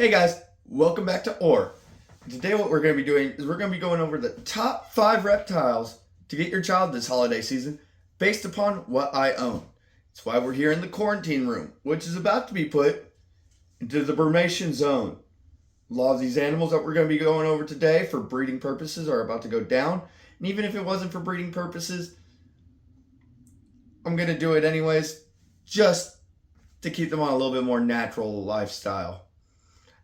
Hey guys, welcome back to O.A.R. Today what we're going to be doing is we're going to be going over the top 5 reptiles to get your child this holiday season based upon what I own. That's why we're here in the quarantine room, which is about to be put into the brumation zone. A lot of these animals that we're going to be going over today for breeding purposes are about to go down. And even if it wasn't for breeding purposes, I'm going to do it anyways, just to keep them on a little bit more natural lifestyle.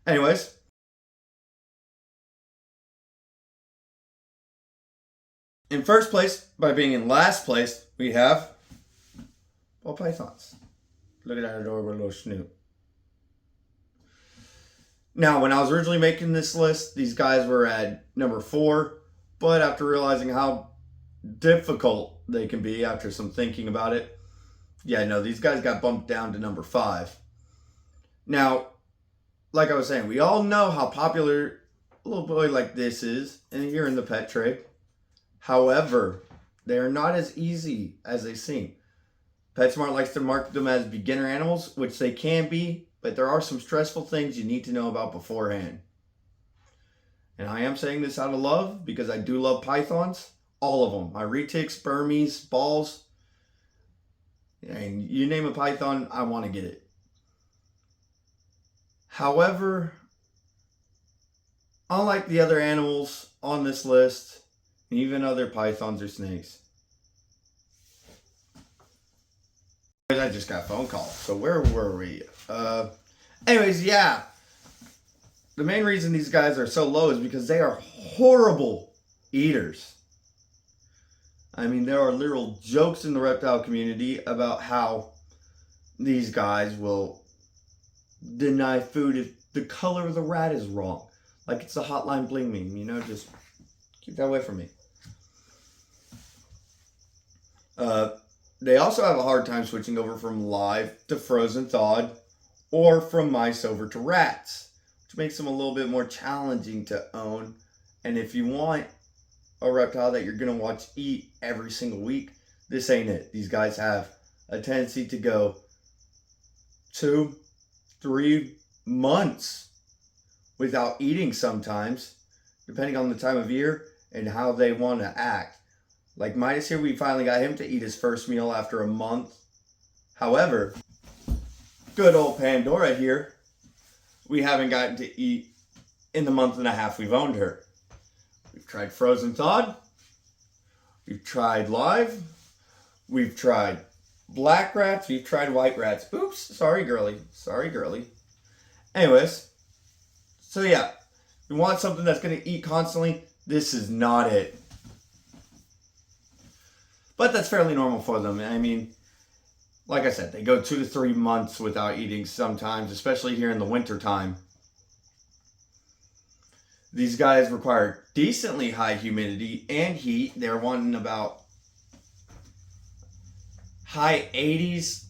Anyways, in first place, by being in last place, we have ball pythons. Look at that adorable little snoot. Now, when I was originally making this list, these guys were at number 4, but after realizing how difficult they can be after some thinking about it, these guys got bumped down to number 5. Now, like I was saying, we all know how popular a little boy like this is, and here in the pet trade. However, they are not as easy as they seem. PetSmart likes to market them as beginner animals, which they can be, but there are some stressful things you need to know about beforehand. And I am saying this out of love because I do love pythons, all of them. My retics, Burmese, balls, and you name a python, I want to get it. However, unlike the other animals on this list, even other pythons or snakes, I just got a phone call. So where were we? Anyways, the main reason these guys are so low is because they are horrible eaters. I mean, there are literal jokes in the reptile community about how these guys will deny food if the color of the rat is wrong. Like it's a Hotline Bling meme, just keep that away from me. They also have a hard time switching over from live to frozen thawed or from mice over to rats, which makes them a little bit more challenging to own. And if you want a reptile that you're going to watch eat every single week, this ain't it. These guys have a tendency to go 2-3 months without eating sometimes, depending on the time of year and how they want to act. Like Midas here, we finally got him to eat his first meal after a month. However, good old Pandora here, we haven't gotten to eat in the month and a half we've owned her. We've tried frozen thawed, we've tried live, we've tried black rats, we've tried white rats. Oops, sorry girly. Anyways, so you want something that's going to eat constantly, this is not it. But that's fairly normal for them. I mean, like I said, they go 2 to 3 months without eating sometimes, especially here in the winter time. These guys require decently high humidity and heat. They're wanting about high 80s,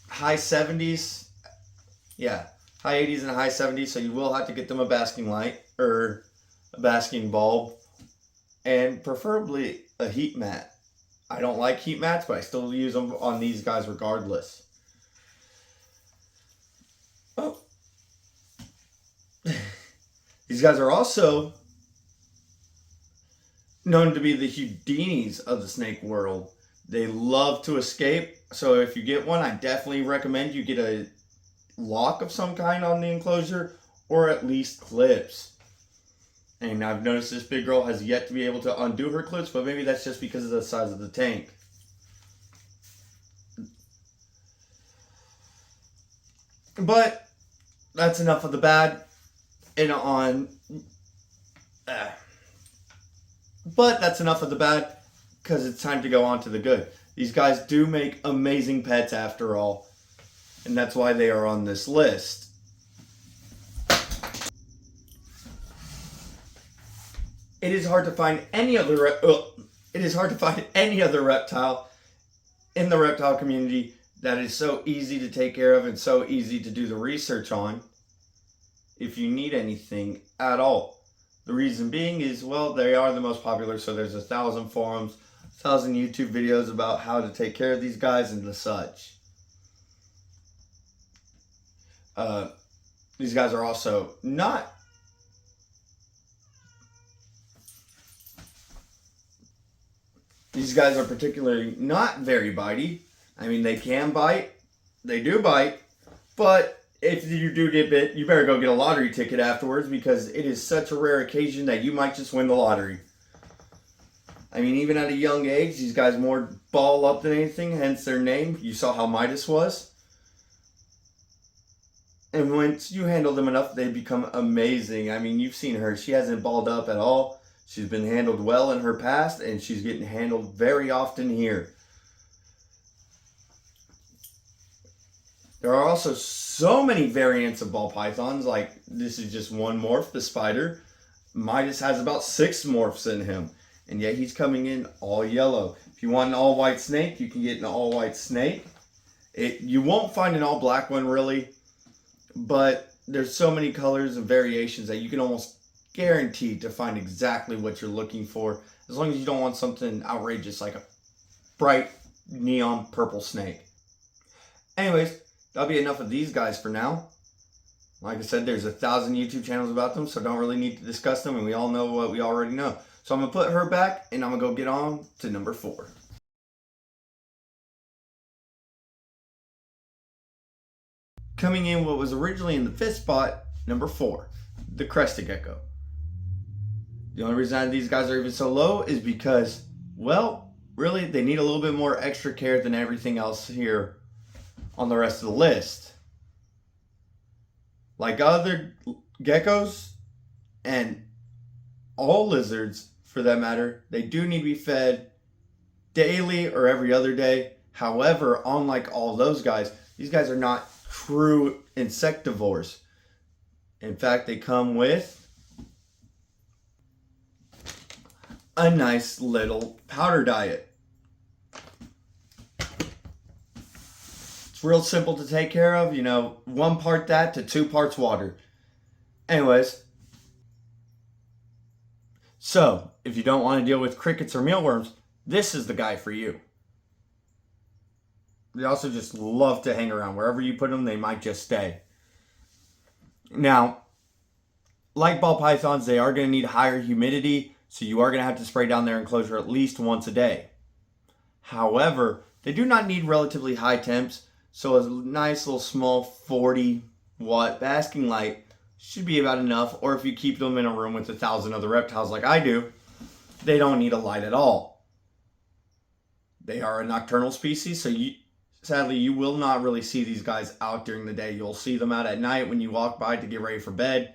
high 70s. Yeah, high 80s and high 70s. So you will have to get them a basking light or a basking bulb, and preferably a heat mat. I don't like heat mats, but I still use them on these guys regardless. Oh. These guys are also known to be the Houdinis of the snake world. They love to escape, so if you get one, I definitely recommend you get a lock of some kind on the enclosure, or at least clips. And I've noticed this big girl has yet to be able to undo her clips, but maybe that's just because of the size of the tank. But that's enough of the bad. But that's enough of the bad, because it's time to go on to the good. These guys do make amazing pets after all, and that's why they are on this list. It is hard to find any other reptile in the reptile community that is so easy to take care of and so easy to do the research on if you need anything at all. The reason being is, well, they are the most popular, so there's 1,000 forums, 1,000 YouTube videos about how to take care of these guys and the such. these guys are also not these guys are particularly not very bitey. I mean, they can bite, they do bite, but if you do get bit, you better go get a lottery ticket afterwards, because it is such a rare occasion that you might just win the lottery. I mean, even at a young age, these guys more ball up than anything, hence their name. You saw how Midas was. And once you handle them enough, they become amazing. I mean, you've seen her. She hasn't balled up at all. She's been handled well in her past, and she's getting handled very often here. There are also so many variants of ball pythons. Like, this is just one morph, the spider. Midas has about 6 morphs in him, and yet he's coming in all yellow. If you want an all white snake, you can get an all white snake. You won't find an all black one really, but there's so many colors and variations that you can almost guarantee to find exactly what you're looking for, as long as you don't want something outrageous like a bright neon purple snake. Anyways, that'll be enough of these guys for now. Like I said, there's 1,000 YouTube channels about them, so don't really need to discuss them, and we all know what we already know. So I'm going to put her back, and I'm going to go get on to number 4. Coming in what was originally in the 5th spot, number 4, the crested gecko. The only reason these guys are even so low is because, well, really, they need a little bit more extra care than everything else here on the rest of the list. Like other geckos and all lizards for that matter, they do need to be fed daily or every other day. However, unlike all those guys, these guys are not true insectivores. In fact, they come with a nice little powder diet. It's real simple to take care of, 1 part that to 2 parts water. Anyways, so if you don't want to deal with crickets or mealworms, this is the guy for you. They also just love to hang around. Wherever you put them, they might just stay. Now, like ball pythons, they are going to need higher humidity, so you are going to have to spray down their enclosure at least once a day. However, they do not need relatively high temps, so a nice little small 40-watt basking light should be about enough. Or if you keep them in a room with 1,000 other reptiles like I do, they don't need a light at all. They are a nocturnal species, so sadly you will not really see these guys out during the day. You'll see them out at night when you walk by to get ready for bed,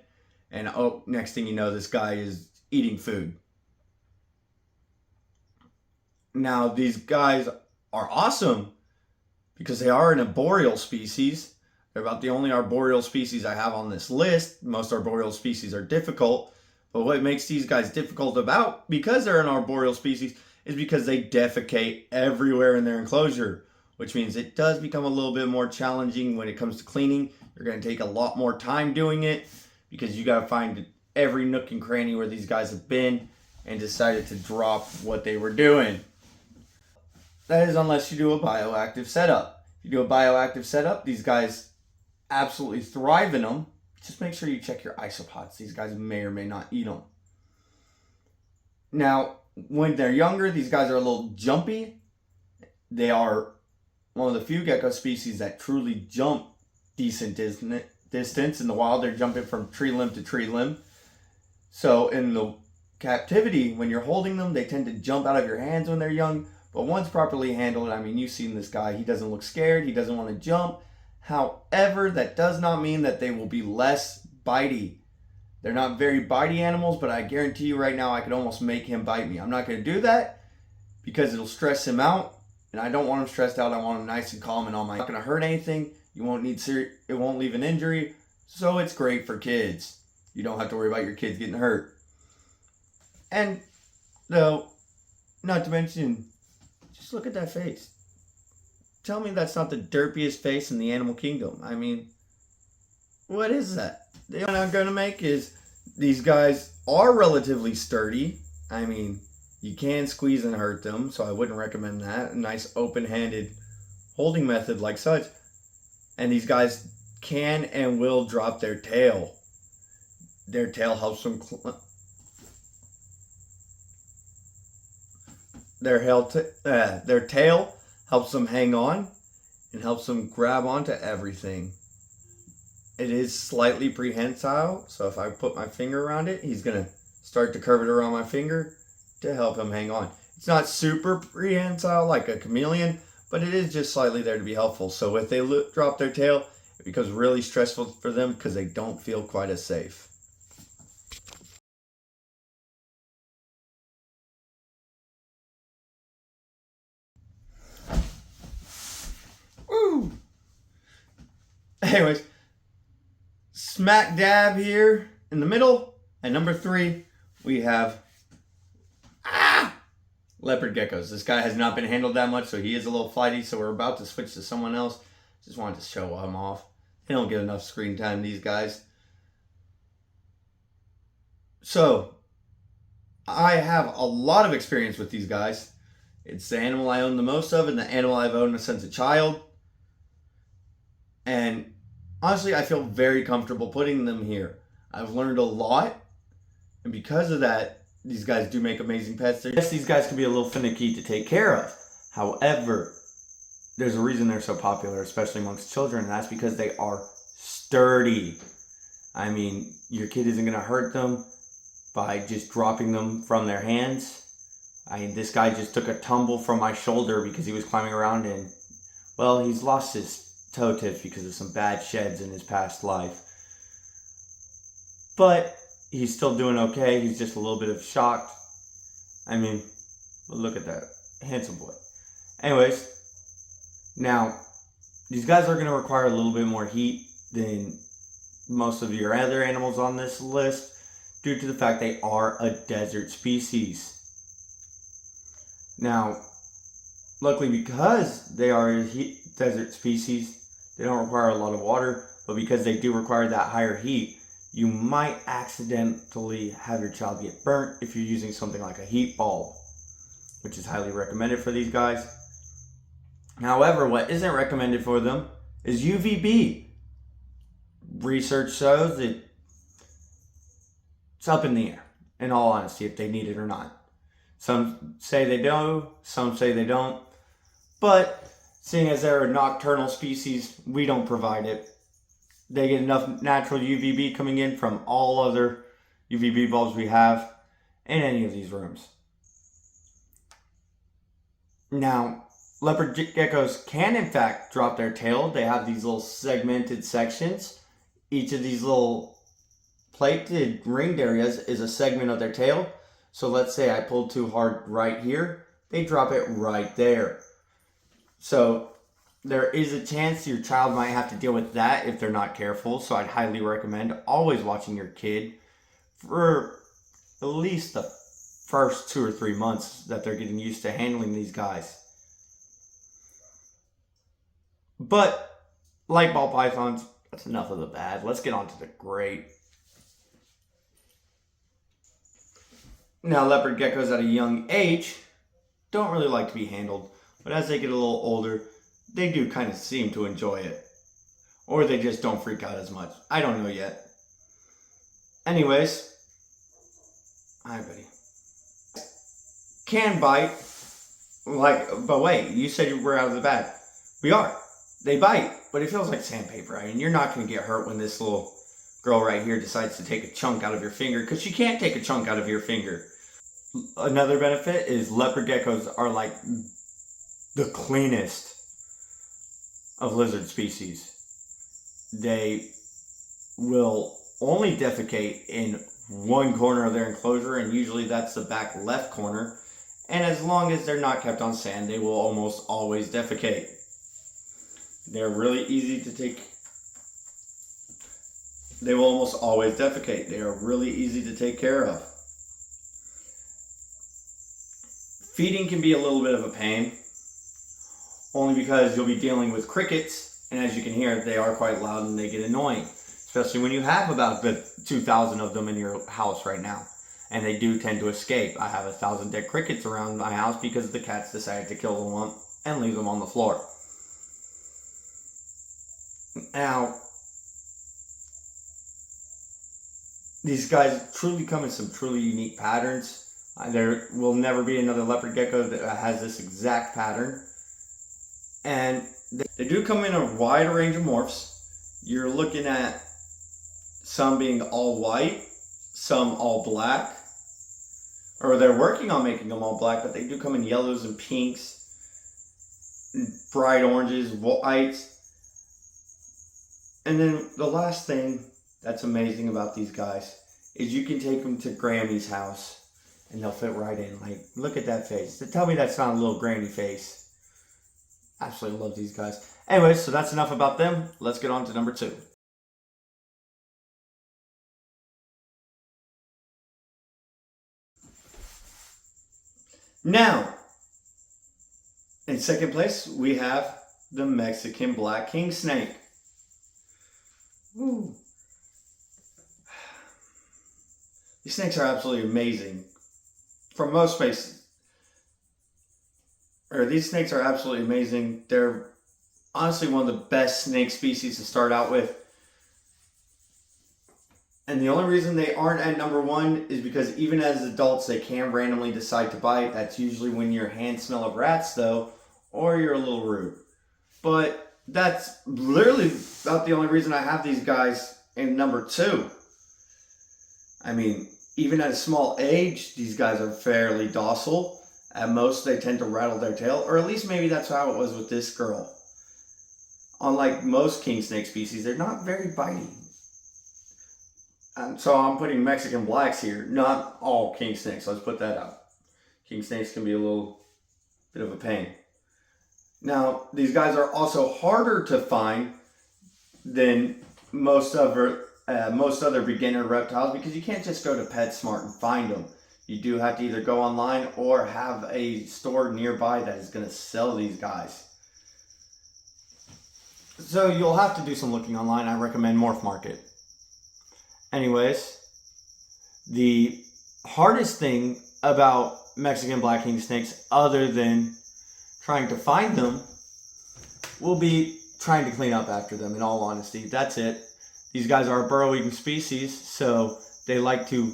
and oh, next thing you know, this guy is eating food. Now, these guys are awesome because they are an arboreal species. They're about the only arboreal species I have on this list. Most arboreal species are difficult, but what makes these guys difficult because they're an arboreal species is because they defecate everywhere in their enclosure, which means it does become a little bit more challenging when it comes to cleaning. You're going to take a lot more time doing it because you got to find every nook and cranny where these guys have been and decided to drop what they were doing. That is unless you do a bioactive setup. If you do a bioactive setup, these guys absolutely thrive in them. Just make sure you check your isopods. These guys may or may not eat them. Now, when they're younger, these guys are a little jumpy. They are one of the few gecko species that truly jump decent distance. In the wild, they're jumping from tree limb to tree limb. So in the captivity, when you're holding them, they tend to jump out of your hands when they're young. But once properly handled, I mean, you've seen this guy. He doesn't look scared. He doesn't want to jump. However, that does not mean that they will be less bitey. They're not very bitey animals, but I guarantee you right now I could almost make him bite me. I'm not going to do that because it'll stress him out, and I don't want him stressed out. I want him nice and calm and all my. Not going to hurt anything. You won't need it won't leave an injury, so it's great for kids. You don't have to worry about your kids getting hurt. And though, not to mention, just look at that face. Tell me that's not the derpiest face in the animal kingdom. I mean, what is that? The only I'm going to make is these guys are relatively sturdy. I mean, you can squeeze and hurt them, so I wouldn't recommend that. A nice open-handed holding method like such. And these guys can and will drop their tail. Their tail helps them their tail helps them hang on and helps them grab onto everything. It is slightly prehensile, so if I put my finger around it, he's going to start to curve it around my finger to help him hang on. It's not super prehensile like a chameleon, but it is just slightly there to be helpful. So if they drop their tail, it becomes really stressful for them because they don't feel quite as safe. Woo! Anyways, smack dab here in the middle. At number 3, we have leopard geckos. This guy has not been handled that much, so he is a little flighty. So we're about to switch to someone else. Just wanted to show him off. They don't get enough screen time, these guys. So I have a lot of experience with these guys. It's the animal I own the most of and the animal I've owned since a child. And honestly, I feel very comfortable putting them here. I've learned a lot. And because of that, these guys do make amazing pets. Yes, these guys can be a little finicky to take care of. However, there's a reason they're so popular, especially amongst children, and that's because they are sturdy. I mean, your kid isn't going to hurt them by just dropping them from their hands. I mean, this guy just took a tumble from my shoulder because he was climbing around and, well, he's lost his toe tips because of some bad sheds in his past life. But he's still doing okay. He's just a little bit of shocked. I mean, look at that. Handsome boy. Anyways, now, these guys are going to require a little bit more heat than most of your other animals on this list due to the fact they are a desert species. Now, luckily because they are a desert species, they don't require a lot of water, but because they do require that higher heat, you might accidentally have your child get burnt if you're using something like a heat bulb, which is highly recommended for these guys. However, what isn't recommended for them is UVB. Research shows that it's up in the air, in all honesty, if they need it or not. Some say they do, some say they don't. But seeing as they're a nocturnal species, we don't provide it. They get enough natural UVB coming in from all other UVB bulbs we have in any of these rooms. Now, leopard geckos can in fact drop their tail. They have these little segmented sections. Each of these little plated ringed areas is a segment of their tail. So let's say I pull too hard right here, they drop it right there. So there is a chance your child might have to deal with that if they're not careful. So I'd highly recommend always watching your kid for at least the first 2 or 3 months that they're getting used to handling these guys. But like ball pythons, that's enough of the bad. Let's get on to the great. Now, leopard geckos at a young age don't really like to be handled, but as they get a little older, they do kind of seem to enjoy it. Or they just don't freak out as much. I don't know yet. Anyways, hi buddy. Can bite, but wait, you said you were out of the bag. We are. They bite, but it feels like sandpaper. I mean, you're not going to get hurt when this little girl right here decides to take a chunk out of your finger, because she can't take a chunk out of your finger. Another benefit is leopard geckos are like the cleanest of lizard species. They will only defecate in one corner of their enclosure, and usually that's the back left corner. And as long as they're not kept on sand, they will almost always defecate. They're really easy to take. They will almost always defecate. They are really easy to take care of. Feeding can be a little bit of a pain, only because you'll be dealing with crickets, and as you can hear, they are quite loud and they get annoying, especially when you have about 2,000 of them in your house right now, and they do tend to escape. I have 1,000 dead crickets around my house because the cats decided to kill them and leave them on the floor. Now, These guys truly come in some truly unique patterns. There will never be another leopard gecko that has this exact pattern. And they do come in a wide range of morphs. You're looking at some being all white, some all black, or they're working on making them all black, but they do come in yellows and pinks, bright oranges, whites. And then the last thing that's amazing about these guys is you can take them to Grammy's house and they'll fit right in. Like, look at that face. Tell me that's not a little granny face. Absolutely love these guys. Anyways, so that's enough about them. Let's get on to number 2. Now, in second place, we have the Mexican black king snake. Ooh. These snakes are absolutely amazing. For most spaces, these snakes are absolutely amazing. They're honestly one of the best snake species to start out with. And the only reason they aren't at number 1 is because even as adults, they can randomly decide to bite. That's usually when your hands smell of rats, though, or you're a little rude. But that's literally about the only reason I have these guys in number 2. I mean, even at a small age, these guys are fairly docile. At most, they tend to rattle their tail, or at least maybe that's how it was with this girl. Unlike most king snake species, they're not very bitey. So I'm putting Mexican blacks here, not all king snakes. Let's put that out. King snakes can be a little bit of a pain. Now, these guys are also harder to find than most other beginner reptiles because you can't just go to PetSmart and find them. You do have to either go online or have a store nearby that is going to sell these guys. So you'll have to do some looking online. I recommend Morph Market. Anyways, the hardest thing about Mexican black king snakes, other than trying to find them, will be trying to clean up after them, in all honesty. That's it. These guys are a burrow-eating species, so they like to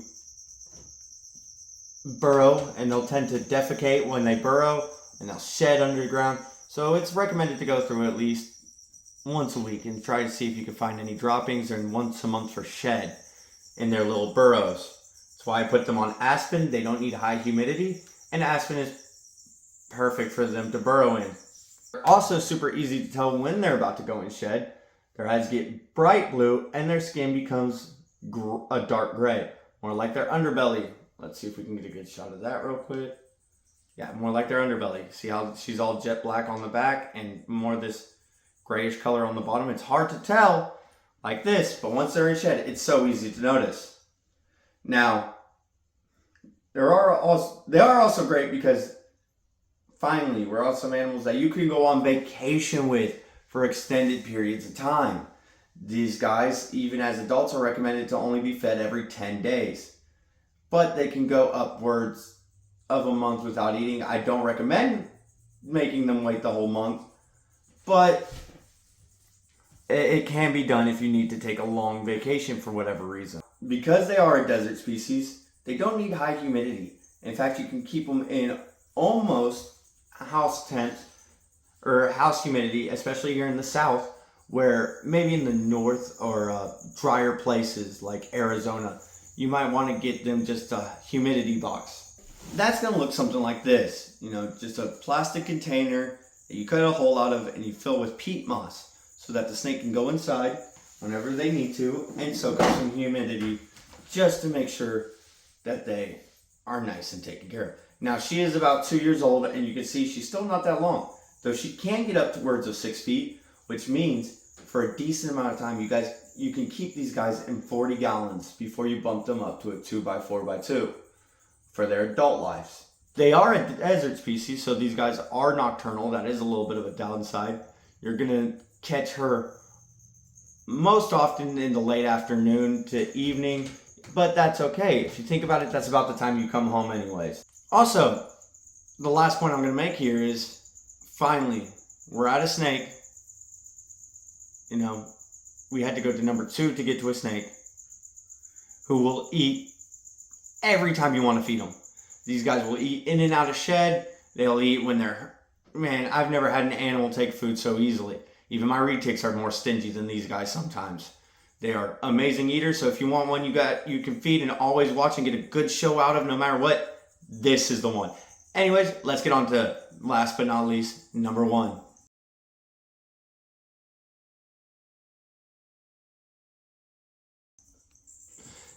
burrow, and they'll tend to defecate when they burrow, and they'll shed underground. So it's recommended to go through at least once a week and try to see if you can find any droppings, and once a month for shed in their little burrows. That's why I put them on aspen. They don't need high humidity, and aspen is perfect for them to burrow in. They're also super easy to tell when they're about to go in shed. Their eyes get bright blue and their skin becomes a dark gray, more like their underbelly. Let's see if we can get a good shot of that real quick. Yeah, more like their underbelly. See how she's all jet black on the back and more this grayish color on the bottom. It's hard to tell like this, but once they're in shed, it's so easy to notice. Now, they are also great because finally, we're also animals that you can go on vacation with for extended periods of time. These guys, even as adults, are recommended to only be fed every 10 days. But they can go upwards of a month without eating. I don't recommend making them wait the whole month, but it can be done if you need to take a long vacation for whatever reason. Because they are a desert species, they don't need high humidity. In fact, you can keep them in almost house temp or house humidity, especially here in the south, where maybe in the north or drier places like Arizona, you might want to get them just a humidity box. That's going to look something like this, just a plastic container that you cut a hole out of and you fill with peat moss so that the snake can go inside whenever they need to and soak up some humidity just to make sure that they are nice and taken care of. Now, she is about 2 years old, and you can see she's still not that long, though she can get up towards of 6 feet, which means for a decent amount of time, you can keep these guys in 40 gallons before you bump them up to a 2x4x2 for their adult lives. They are a desert species, so these guys are nocturnal. That is a little bit of a downside. You're going to catch her most often in the late afternoon to evening, but that's okay. If you think about it, that's about the time you come home anyways. Also, the last point I'm going to make here is, finally, we're at a snake. We had to go to number 2 to get to a snake. who will eat every time you want to feed them. These guys will eat in and out of shed. They'll eat when they're... Man, I've never had an animal take food so easily. Even my retics are more stingy than these guys sometimes. They are amazing eaters, so if you want one you can feed and always watch and get a good show out of no matter what, this is the one. Anyways, let's get on to, last but not least, number 1.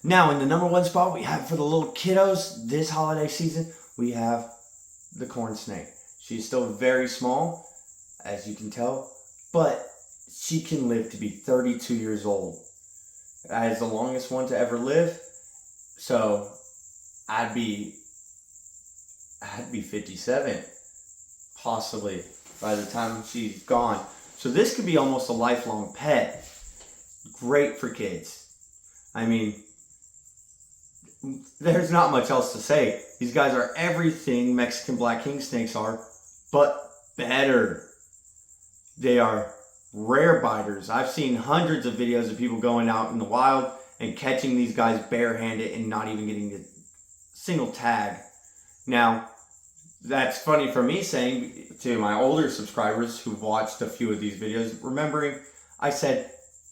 Now, in the number 1 spot, we have for the little kiddos this holiday season, we have the corn snake. She's still very small, as you can tell, but she can live to be 32 years old. That is the longest one to ever live, so I'd be 57, possibly, by the time she's gone. So this could be almost a lifelong pet. Great for kids. I mean, there's not much else to say. These guys are everything Mexican black king snakes are, but better. They are rare biters. I've seen hundreds of videos of people going out in the wild and catching these guys barehanded and not even getting a single tag. Now, that's funny for me saying to my older subscribers who've watched a few of these videos, remembering I said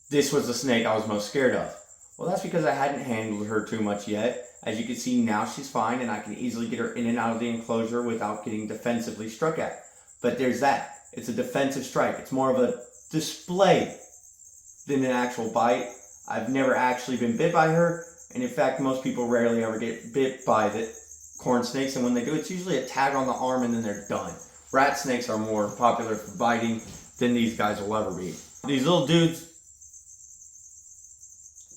this was the snake I was most scared of. Well, that's because I hadn't handled her too much yet. As you can see, now she's fine and I can easily get her in and out of the enclosure without getting defensively struck at. But there's that. It's a defensive strike. It's more of a display than an actual bite. I've never actually been bit by her, and in fact most people rarely ever get bit by the corn snakes, and when they do, it's usually a tag on the arm and then they're done. Rat snakes are more popular for biting than these guys will ever be. These little dudes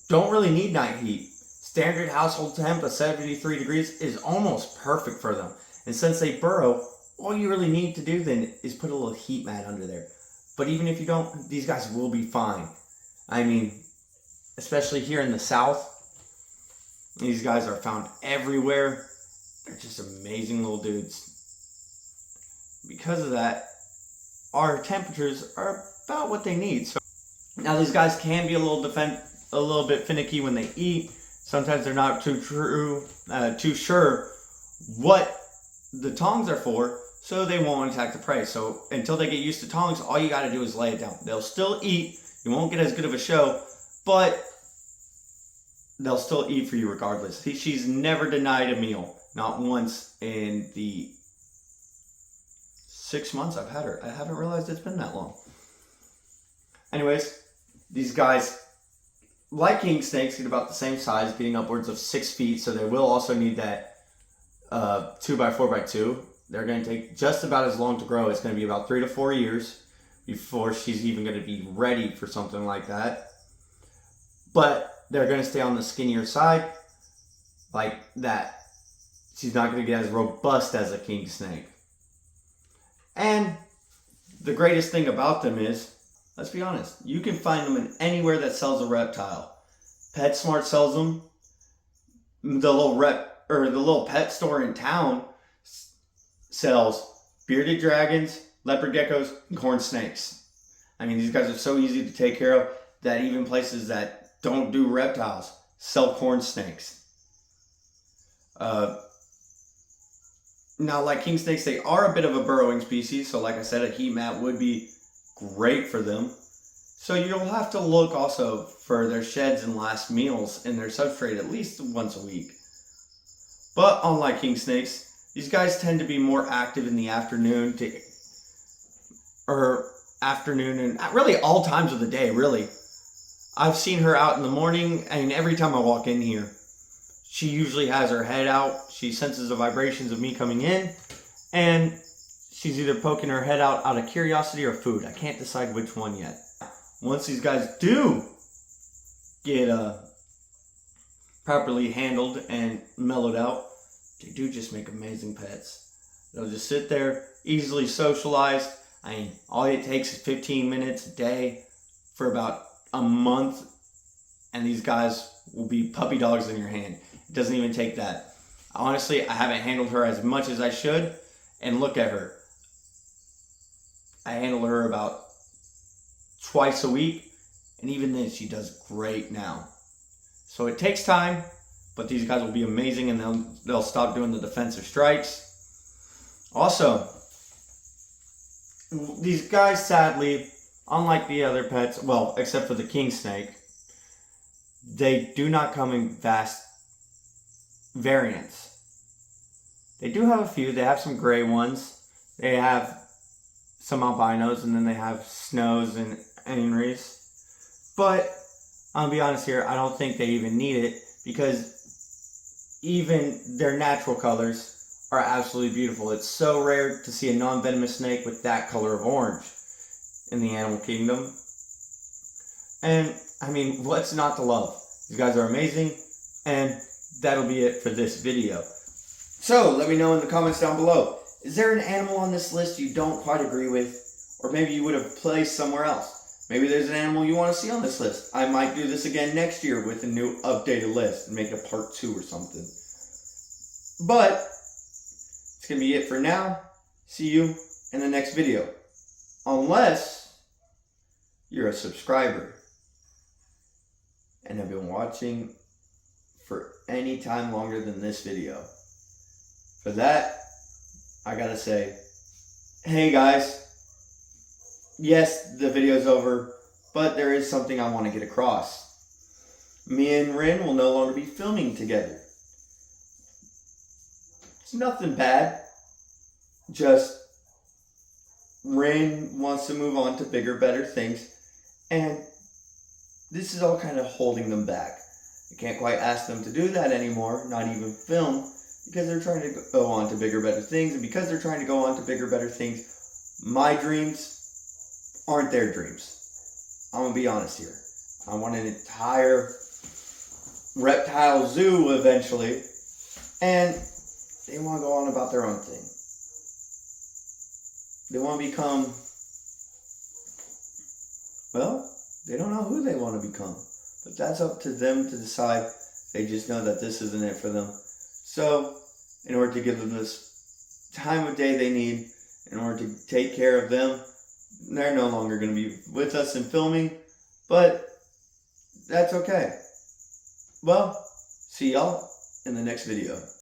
don't really need night heat. Standard household temp of 73 degrees is almost perfect for them, and since they burrow, all you really need to do then is put a little heat mat under there. But even if you don't, these guys will be fine. I mean, especially here in the South, these guys are found everywhere. They're just amazing little dudes. Because of that, our temperatures are about what they need. So now these guys can be a little bit finicky when they eat. Sometimes they're not too sure what the tongs are for, so they won't attack the prey. So until they get used to tongs, all you got to do is lay it down. They'll still eat. You won't get as good of a show, but they'll still eat for you regardless. She's never denied a meal. Not once in the 6 months I've had her. I haven't realized it's been that long. Anyways, these guys, like king snakes, get about the same size, getting upwards of 6 feet, so they will also need that 2x4x2. They're going to take just about as long to grow. It's going to be about 3 to 4 years before she's even going to be ready for something like that. But they're going to stay on the skinnier side like that. She's not going to get as robust as a king snake. And the greatest thing about them is, let's be honest, you can find them in anywhere that sells a reptile. PetSmart sells them. The little pet store in town sells bearded dragons, leopard geckos, and corn snakes. I mean, these guys are so easy to take care of that even places that don't do reptiles sell corn snakes. Now, like king snakes, they are a bit of a burrowing species, so like I said, a heat mat would be great for them. So you'll have to look also for their sheds and last meals in their substrate at least once a week. But unlike king snakes, these guys tend to be more active in the afternoon and really all times of the day, really. I've seen her out in the morning, and every time I walk in here, she usually has her head out. She senses the vibrations of me coming in, and she's either poking her head out of curiosity or food. I can't decide which one yet. Once these guys do get properly handled and mellowed out, they do just make amazing pets. They'll just sit there, easily socialized. I mean, all it takes is 15 minutes a day for about a month, and these guys will be puppy dogs in your hand. It doesn't even take that. Honestly, I haven't handled her as much as I should, and look at her. I handle her about twice a week, and even then she does great now. So it takes time, but these guys will be amazing, and they'll stop doing the defensive strikes. Also, these guys, sadly, unlike the other pets, well, except for the king snake, they do not come in vast variants. They do have a few. They have some gray ones. They have some albinos, and then they have snows and Henrys. But I'll be honest here, I don't think they even need it, because even their natural colors are absolutely beautiful. It's so rare to see a non-venomous snake with that color of orange in the animal kingdom. And I mean, what's not to love? These guys are amazing, and that'll be it for this video. So let me know in the comments down below, is there an animal on this list you don't quite agree with, or maybe you would have placed somewhere else? Maybe there's an animal you want to see on this list. I might do this again next year with a new updated list and make a part 2 or something. But it's going to be it for now. See you in the next video. Unless you're a subscriber and have been watching for any time longer than this video. For that, I gotta say, hey guys, yes, the video's over, but there is something I want to get across. Me and Rin will no longer be filming together. It's nothing bad, just Rin wants to move on to bigger, better things, and this is all kind of holding them back. I can't quite ask them to do that anymore, not even film, because they're trying to go on to bigger, better things. And because they're trying to go on to bigger, better things, my dreams aren't their dreams. I'm going to be honest here. I want an entire reptile zoo eventually, and they want to go on about their own thing. They want to become, well, they don't know who they want to become. But that's up to them to decide. They just know that this isn't it for them. So, in order to give them this time of day they need, in order to take care of them, they're no longer going to be with us in filming. But that's okay. Well, see y'all in the next video.